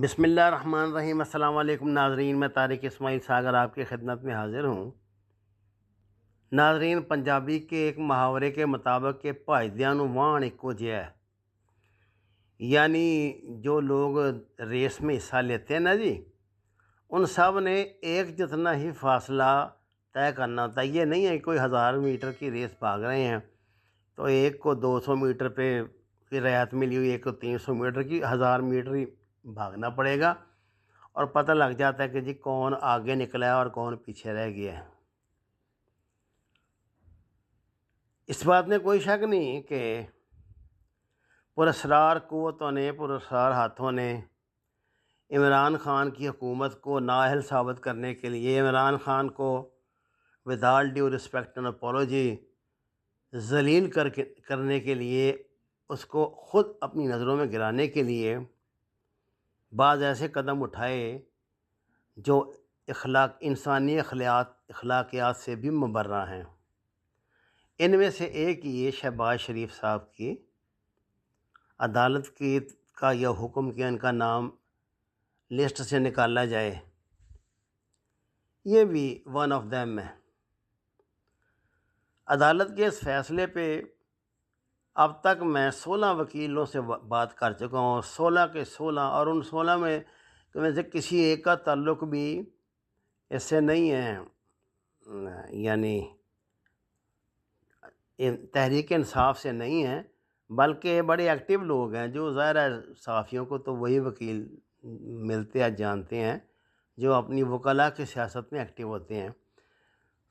بسم اللہ الرحمن الرحیم۔ السلام علیکم ناظرین، میں طارق اسماعیل ساگر آپ کی خدمت میں حاضر ہوں۔ ناظرین، پنجابی کے ایک محاورے کے مطابق کہ بھاجدیاں نوں واہن ایکو جہا ہے، یعنی جو لوگ ریس میں حصہ لیتے ہیں نا جی، ان سب نے ایک جتنا ہی فاصلہ طے کرنا ہوتا ہے۔ یہ نہیں ہے کہ کوئی 1000 میٹر کی ریس بھاگ رہے ہیں تو ایک کو 200 میٹر پہ کی رعایت ملی ہوئی، ایک کو 300 میٹر کی، 1000 میٹر ہی بھاگنا پڑے گا، اور پتہ لگ جاتا ہے کہ جی کون آگے نکلا ہے اور کون پیچھے رہ گیا ہے۔ اس بات میں کوئی شک نہیں کہ پراسرار قوتوں نے، پراسرار ہاتھوں نے عمران خان کی حکومت کو نااہل ثابت کرنے کے لیے، عمران خان کو with all due respect and apology ذلیل کرنے کے لیے، اس کو خود اپنی نظروں میں گرانے کے لیے بعض ایسے قدم اٹھائے جو انسانی اخلاقیات سے بھی مبرہ ہیں۔ ان میں سے ایک یہ شہباز شریف صاحب کی عدالت کا یہ حکم کہ ان کا نام لسٹ سے نکالا جائے، یہ بھی ون آف دیم ہے۔ عدالت کے اس فیصلے پہ اب تک میں 16 وکیلوں سے بات کر چکا ہوں، 16 کے 16، اور ان 16 میں سے کسی ایک کا تعلق بھی اس سے نہیں ہے، یعنی تحریک انصاف سے نہیں ہے، بلکہ بڑے ایکٹیو لوگ ہیں جو ظاہر ہے صحافیوں کو تو وہی وکیل ملتے ہیں، جانتے ہیں، جو اپنی وکلاء کی سیاست میں ایکٹیو ہوتے ہیں۔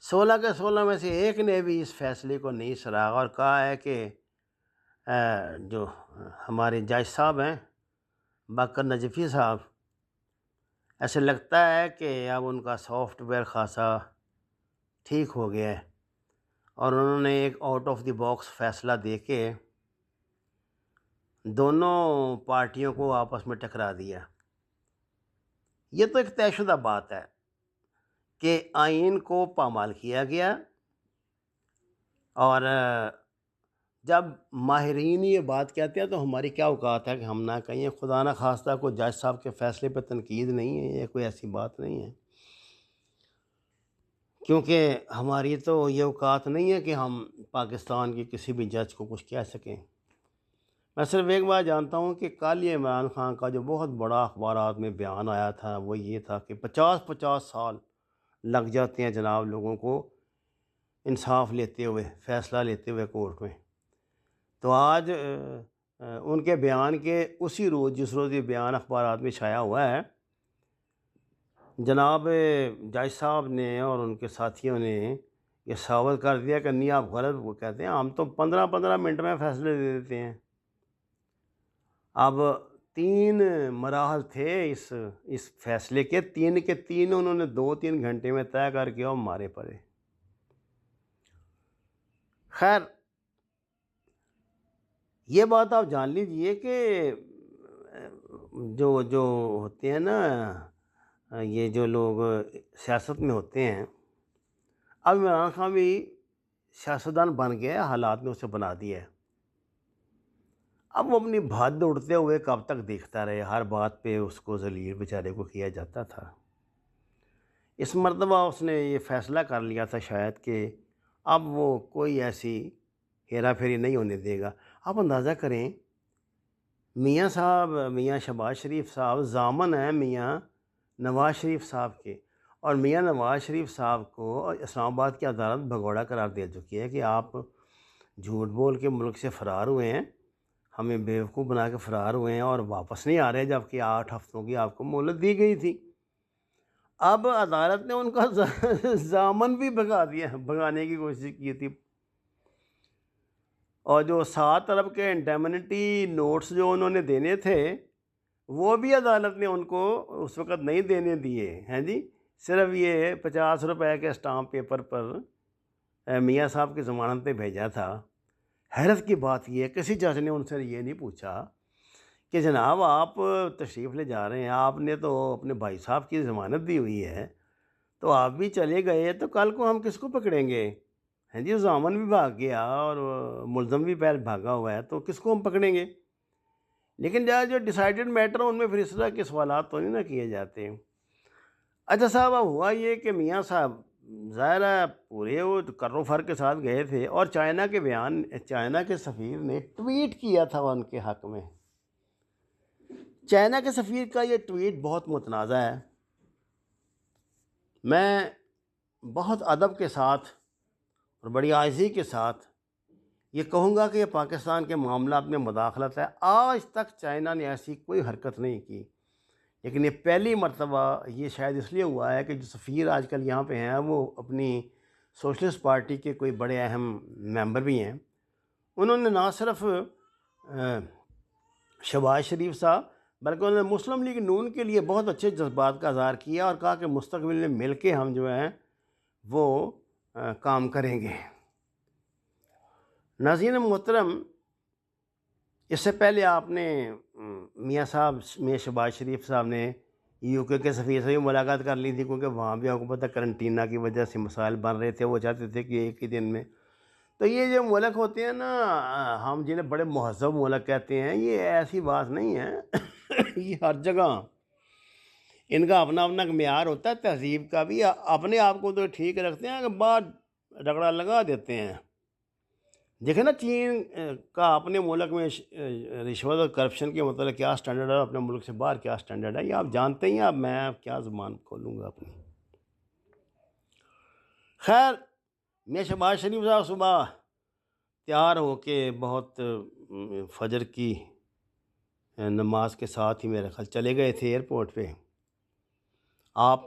16 کے 16 میں سے ایک نے بھی اس فیصلے کو نہیں سراغا اور کہا ہے کہ جو ہمارے جج صاحب ہیں باقر نجفی صاحب، ایسے لگتا ہے کہ اب ان کا سافٹ ویئر خاصا ٹھیک ہو گیا ہے، اور انہوں نے ایک آؤٹ آف دی باکس فیصلہ دے کے دونوں پارٹیوں کو آپس میں ٹکرا دیا۔ یہ تو ایک طے شدہ بات ہے کہ آئین کو پامال کیا گیا، اور جب ماہرین یہ بات کہتے ہیں تو ہماری کیا اوقات ہے کہ ہم نہ کہیں۔ خدا نہ خواستہ کوئی جج صاحب کے فیصلے پہ تنقید نہیں ہے، یہ کوئی ایسی بات نہیں ہے، کیونکہ ہماری تو یہ اوقات نہیں ہے کہ ہم پاکستان کے کسی بھی جج کو کچھ کہہ سکیں۔ میں صرف ایک بات جانتا ہوں کہ کل یہ عمران خان کا جو بہت بڑا اخبارات میں بیان آیا تھا وہ یہ تھا کہ 50 سال لگ جاتے ہیں جناب لوگوں کو انصاف لیتے ہوئے، فیصلہ لیتے ہوئے کورٹ میں۔ تو آج ان کے بیان کے اسی روز جس روز یہ بیان اخبارات میں چھایا ہوا ہے، جناب جج صاحب نے اور ان کے ساتھیوں نے یہ ثابت کر دیا کہ نہیں، آپ غلط وہ کہتے ہیں، ہم تو 15 منٹ میں فیصلے دے دیتے ہیں۔ اب 3 مراحل تھے اس فیصلے کے، 3 کے 3 انہوں نے 2-3 گھنٹے میں طے کر کے اور مارے پڑے۔ خیر، یہ بات آپ جان لیجئے کہ جو ہوتے ہیں نا، یہ جو لوگ سیاست میں ہوتے ہیں، اب عمران خان بھی سیاستدان بن گیا، حالات نے اسے بنا دیا ہے۔ اب وہ اپنی بھاد اڑتے ہوئے کب تک دیکھتا رہے؟ ہر بات پہ اس کو ذلیل بیچارے کو کیا جاتا تھا۔ اس مرتبہ اس نے یہ فیصلہ کر لیا تھا شاید کہ اب وہ کوئی ایسی ہیرا پھیری نہیں ہونے دے گا۔ آپ اندازہ کریں، میاں صاحب، میاں شہباز شریف صاحب ضامن ہیں میاں نواز شریف صاحب کے، اور میاں نواز شریف صاحب کو اسلام آباد کی عدالت بھگوڑا قرار دے چکی ہے کہ آپ جھوٹ بول کے ملک سے فرار ہوئے ہیں، ہمیں بیوقوف بنا کے فرار ہوئے ہیں اور واپس نہیں آ رہے، جبکہ 8 ہفتوں کی آپ کو مہلت دی گئی تھی۔ اب عدالت نے ان کا ضامن بھی بھگانے کی کوشش کی تھی، اور جو 7 ارب کے انڈیمنٹی نوٹس جو انہوں نے دینے تھے وہ بھی عدالت نے ان کو اس وقت نہیں دینے دیے ہیں جی، صرف یہ 50 روپے کے اسٹامپ پیپر پر میاں صاحب کی ضمانت پہ بھیجا تھا۔ حیرت کی بات یہ ہے، کسی جج نے ان سے یہ نہیں پوچھا کہ جناب آپ تشریف لے جا رہے ہیں، آپ نے تو اپنے بھائی صاحب کی ضمانت دی ہوئی ہے، تو آپ بھی چلے گئے تو کل کو ہم کس کو پکڑیں گے؟ ہیں جی، ضامن بھی بھاگ گیا اور ملزم بھی پہلے بھاگا ہوا ہے، تو کس کو ہم پکڑیں گے؟ لیکن جو ڈیسائیڈڈ میٹر ان میں پھر اس طرح کے سوالات تو نہیں نہ کیے جاتے ہیں۔ اچھا صاحب، اب ہوا یہ کہ میاں صاحب ظاہر ہے پورے وہ کرو فر کے ساتھ گئے تھے، اور چائنا کے سفیر نے ٹویٹ کیا تھا ان کے حق میں۔ چائنا کے سفیر کا یہ ٹویٹ بہت متنازع ہے۔ میں بہت ادب کے ساتھ اور بڑی عاجزی کے ساتھ یہ کہوں گا کہ یہ پاکستان کے معاملات میں مداخلت ہے۔ آج تک چائنا نے ایسی کوئی حرکت نہیں کی، لیکن یہ پہلی مرتبہ یہ شاید اس لیے ہوا ہے کہ جو سفیر آج کل یہاں پہ ہیں وہ اپنی سوشلسٹ پارٹی کے کوئی بڑے اہم ممبر بھی ہیں۔ انہوں نے نہ صرف شہباز شریف صاحب بلکہ انہوں نے مسلم لیگ نون کے لیے بہت اچھے جذبات کا اظہار کیا اور کہا کہ مستقبل میں مل کے ہم جو ہیں وہ کام کریں گے۔ ناظرین محترم، اس سے پہلے آپ نے میاں شہباز شریف صاحب نے یو کے سفیر سے بھی ملاقات کر لی تھی، کیونکہ وہاں بھی آپ کو پتہ کرنٹینا کی وجہ سے مسائل بن رہے تھے۔ وہ چاہتے تھے کہ ایک ہی دن میں، تو یہ جو ملک ہوتے ہیں نا، ہم جنہیں بڑے مہذب ملک کہتے ہیں، یہ ایسی بات نہیں ہے۔ یہ ہر جگہ ان کا اپنا اپنا معیار ہوتا ہے، تہذیب کا بھی۔ اپنے آپ کو تو ٹھیک رکھتے ہیں کہ باہر رگڑا لگا دیتے ہیں۔ دیکھیں نا چین کا اپنے ملک میں رشوت اور کرپشن کے متعلق کیا سٹینڈرڈ ہے، اپنے ملک سے باہر کیا سٹینڈرڈ ہے، یہ آپ جانتے ہی ہیں۔ اب میں کیا زبان کھولوں گا اپنی۔ خیر، میں شہباز شریف صاحب صبح تیار ہو کے بہت فجر کی نماز کے ساتھ ہی میرے خیال چلے گئے تھے ایئرپورٹ پہ۔ آپ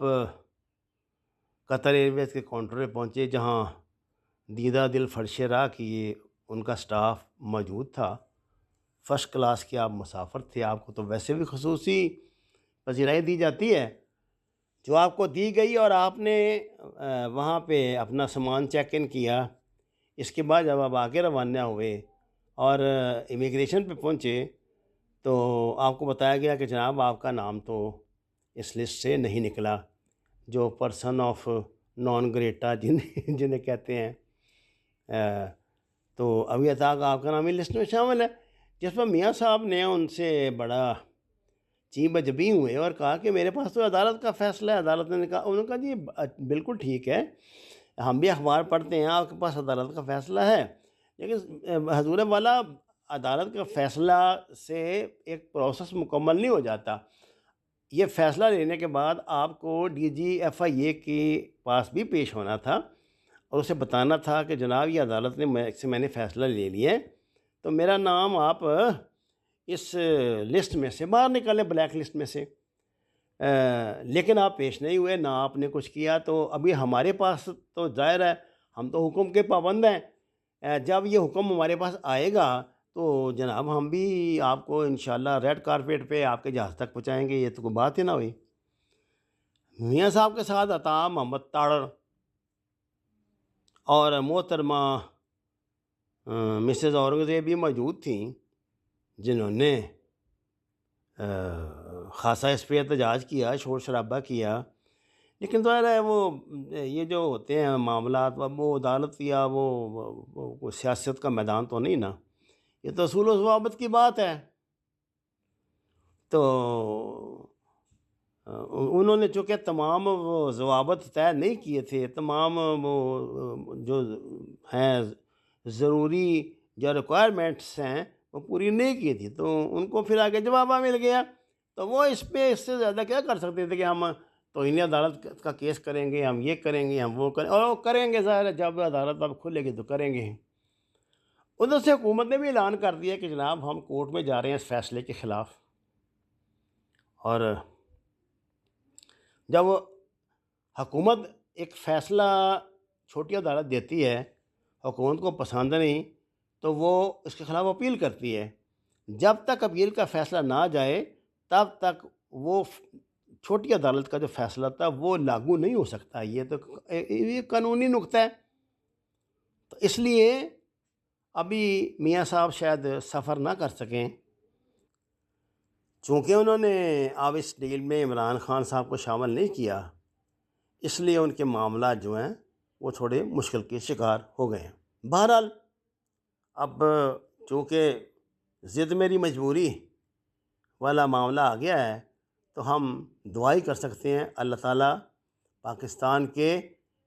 قطر ایئر ویز کے کاؤنٹر پہ پہنچے، جہاں دیدہ دل فرش راہ کی ان کا سٹاف موجود تھا۔ فرسٹ کلاس کے آپ مسافر تھے، آپ کو تو ویسے بھی خصوصی پذیرائی دی جاتی ہے جو آپ کو دی گئی، اور آپ نے وہاں پہ اپنا سامان چیک ان کیا۔ اس کے بعد جب آپ آگے روانہ ہوئے اور امیگریشن پہ پہنچے تو آپ کو بتایا گیا کہ جناب آپ کا نام تو اس لسٹ سے نہیں نکلا، جو پرسن آف نان گریٹا جنہیں کہتے ہیں، تو ابھی تک آپ کا نام ہی لسٹ میں شامل ہے۔ جس پر میاں صاحب نے ان سے بڑا چین بجبی ہوئے اور کہا کہ میرے پاس تو عدالت کا فیصلہ ہے۔ عدالت نے کہا، انہوں نے کہا جی بالکل ٹھیک ہے، ہم بھی اخبار پڑھتے ہیں، آپ کے پاس عدالت کا فیصلہ ہے، لیکن حضور والا عدالت کا فیصلہ سے ایک پروسیس مکمل نہیں ہو جاتا۔ یہ فیصلہ لینے کے بعد آپ کو ڈی جی ایف آئی اے کے پاس بھی پیش ہونا تھا اور اسے بتانا تھا کہ جناب یہ عدالت نے میں نے فیصلہ لے لیا ہے، تو میرا نام آپ اس لسٹ میں سے باہر نکالیں، بلیک لسٹ میں سے۔ لیکن آپ پیش نہیں ہوئے، نہ آپ نے کچھ کیا۔ تو ابھی ہمارے پاس تو ظاہر ہے ہم تو حکم کے پابند ہیں، جب یہ حکم ہمارے پاس آئے گا تو جناب ہم بھی آپ کو انشاءاللہ ریڈ کارپیٹ پہ آپ کے جہاز تک پہنچائیں گے۔ یہ تو کوئی بات ہی نہ ہوئی۔ میاں صاحب کے ساتھ عطا محمد تاڑر اور محترمہ مسز اورنگزیب بھی موجود تھیں، جنہوں نے خاصا اس پہ احتجاج کیا، شور شرابہ کیا۔ لیکن ظاہر ہے وہ یہ جو ہوتے ہیں معاملات، وہ عدالت یا وہ سیاست کا میدان تو نہیں نا، یہ تو اصول و ضوابط کی بات ہے۔ تو انہوں نے چونکہ تمام وہ ضوابط طے نہیں کیے تھے، تمام وہ جو ہیں ضروری جو ریکوائرمنٹس ہیں وہ پوری نہیں کی تھی، تو ان کو پھر آگے جوابہ مل گیا۔ تو وہ اس سے زیادہ کیا کر سکتے تھے کہ ہم توہین عدالت کا کیس کریں گے، ہم یہ کریں گے، ہم وہ کریں، اور وہ کریں گے۔ ظاہر ہے جب عدالت اب کھلے گی تو کریں گے۔ ادھر سے حکومت نے بھی اعلان کر دیا کہ جناب ہم کورٹ میں جا رہے ہیں اس فیصلے کے خلاف، اور جب حکومت ایک فیصلہ چھوٹی عدالت دیتی ہے، حکومت کو پسند نہیں تو وہ اس کے خلاف اپیل کرتی ہے۔ جب تک اپیل کا فیصلہ نہ جائے تب تک وہ چھوٹی عدالت کا جو فیصلہ تھا وہ لاگو نہیں ہو سکتا۔ یہ تو یہ قانونی نقطہ ہے۔ تو اس لیے ابھی میاں صاحب شاید سفر نہ کر سکیں، چونکہ انہوں نے اب اس ڈیل میں عمران خان صاحب کو شامل نہیں کیا، اس لیے ان کے معاملات جو ہیں وہ تھوڑے مشکل کے شکار ہو گئے ہیں۔ بہرحال اب چونکہ ضد میری مجبوری، والا معاملہ آ گیا ہے تو ہم دعا ہی کر سکتے ہیں اللہ تعالیٰ پاکستان کے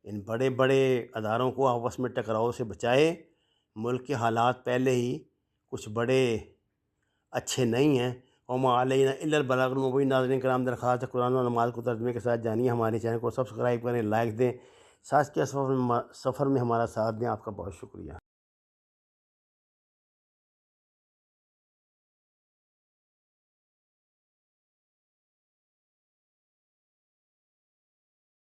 ان بڑے بڑے اداروں کو آپس میں ٹکراؤ سے بچائے۔ ملک کے حالات پہلے ہی کچھ بڑے اچھے نہیں ہیں۔ وما علینا الا البلاغ المبین۔ ناظرین کرام، درخواست ہے قرآن و نماز کو ترجمے کے ساتھ جانیے، ہمارے چینل کو سبسکرائب کریں، لائک دیں، ساتھ کے سفر میں ہمارا ساتھ دیں۔ آپ کا بہت شکریہ۔